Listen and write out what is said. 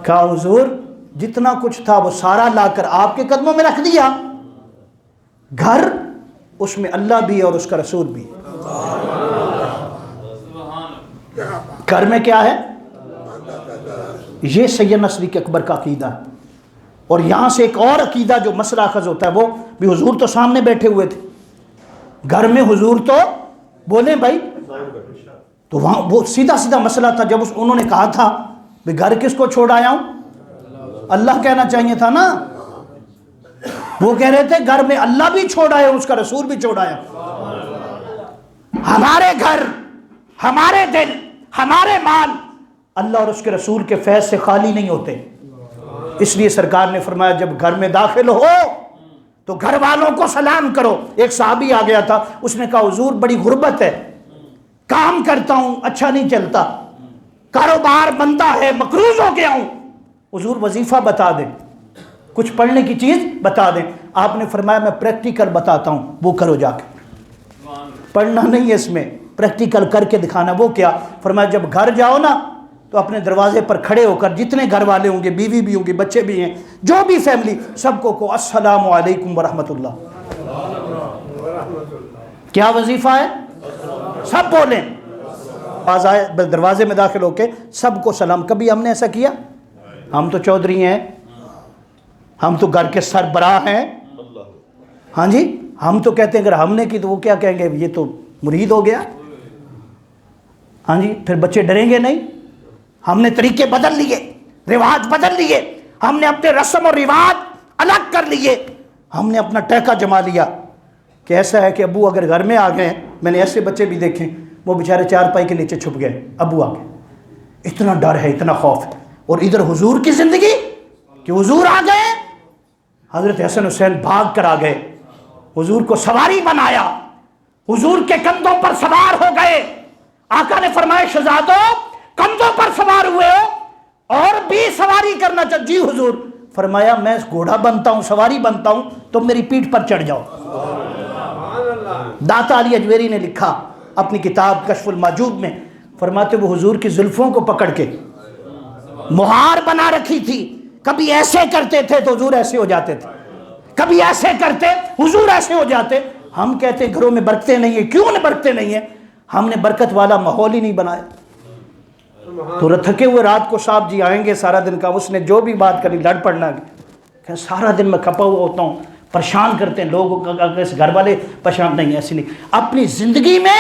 کہا حضور جتنا کچھ تھا وہ سارا لا کر آپ کے قدموں میں رکھ دیا، گھر اس میں اللہ بھی ہے اور اس کا رسول بھی ہے۔ گھر میں کیا ہے؟ یہ سیدنا صدیق اکبر کا عقیدہ ہے۔ اور یہاں سے ایک اور عقیدہ جو مسئلہ اخذ ہوتا ہے، وہ بھی حضور تو سامنے بیٹھے ہوئے تھے، گھر میں حضور تو بولیں بھائی، تو وہاں وہ سیدھا سیدھا مسئلہ تھا۔ جب انہوں نے کہا تھا کہ گھر کس کو چھوڑ آیا ہوں، اللہ کہنا چاہیے تھا نا، وہ کہہ رہے تھے گھر میں اللہ بھی چھوڑ آیا، اس کا رسول بھی چھوڑ آیا۔ ہمارے گھر، ہمارے دل، ہمارے مال اللہ اور اس کے رسول کے فیض سے خالی نہیں ہوتے۔ اس لیے سرکار نے فرمایا جب گھر میں داخل ہو تو گھر والوں کو سلام کرو۔ ایک صحابی آ گیا تھا، اس نے کہا حضور بڑی غربت ہے، کام کرتا ہوں اچھا نہیں چلتا، کاروبار بنتا ہے مقروض ہو گیا ہوں، حضور وظیفہ بتا دیں، کچھ پڑھنے کی چیز بتا دیں۔ آپ نے فرمایا میں پریکٹیکل بتاتا ہوں، وہ کرو جا کے، پڑھنا نہیں ہے اس میں، پریکٹیکل کر کے دکھانا۔ وہ کیا؟ فرمایا جب گھر جاؤ نا تو اپنے دروازے پر کھڑے ہو کر جتنے گھر والے ہوں گے، بیوی بھی ہوں گی، بچے بھی ہیں، جو بھی فیملی، سب کو السلام علیکم ورحمۃ اللہ۔ کیا وظیفہ ہے؟ سب بولیں، دروازے میں داخل ہو کے سب کو سلام۔ کبھی ہم نے ایسا کیا؟ ہم تو چودھری ہیں، ہم تو گھر کے سربراہ ہیں، ہاں جی، ہم تو کہتے ہیں اگر ہم نے کی تو وہ کیا کہیں گے، یہ تو مرید ہو گیا، ہاں جی، پھر بچے ڈریں گے نہیں۔ ہم نے طریقے بدل لیے، رواج بدل لیے، ہم نے اپنے رسم اور رواج الگ کر لیے، ہم نے اپنا ٹیکہ جما لیا کہ ایسا ہے کہ ابو اگر گھر میں آ گئے، میں نے ایسے بچے بھی دیکھے، وہ بیچارے چارپائی کے نیچے چھپ گئے، ابو آ گئے، اتنا ڈر ہے، اتنا خوف ہے۔ اور ادھر حضور کی زندگی کہ حضور آ گئے، حضرت حسن حسین بھاگ کر آ گئے، حضور کو سواری بنایا، حضور کے کندھوں پر سوار ہو گئے۔ آقا نے فرمایا شہزادو کندھوں پر سوار ہوئے ہو اور بھی سواری کرنا چاہتے؟ جی حضور۔ فرمایا میں گھوڑا بنتا ہوں، سواری بنتا ہوں، تم میری پیٹھ پر چڑھ جاؤ۔ داتا علی اجویری نے لکھا اپنی کتاب کشف المحجوب میں، فرماتے وہ حضور کی زلفوں کو پکڑ کے مہار بنا رکھی تھی، کبھی ایسے کرتے تھے تو حضور ایسے ہو جاتے تھے، کبھی ایسے کرتے حضور ایسے ہو جاتے۔ ہم کہتے گھروں میں برکتیں نہیں ہیں، کیوں برکتیں نہیں ہیں؟ ہم نے برکت والا ماحول ہی نہیں بنایا۔ تو تھکے ہوئے رات کو صاحب جی آئیں گے، سارا دن کا اس نے جو بھی بات کرنی لڑ پڑنا، کہ سارا دن میں کھپا ہوا ہوتا ہوں، پریشان کرتے ہیں لوگوں کا، گھر والے پریشان نہیں، ایسی نہیں۔ اپنی زندگی میں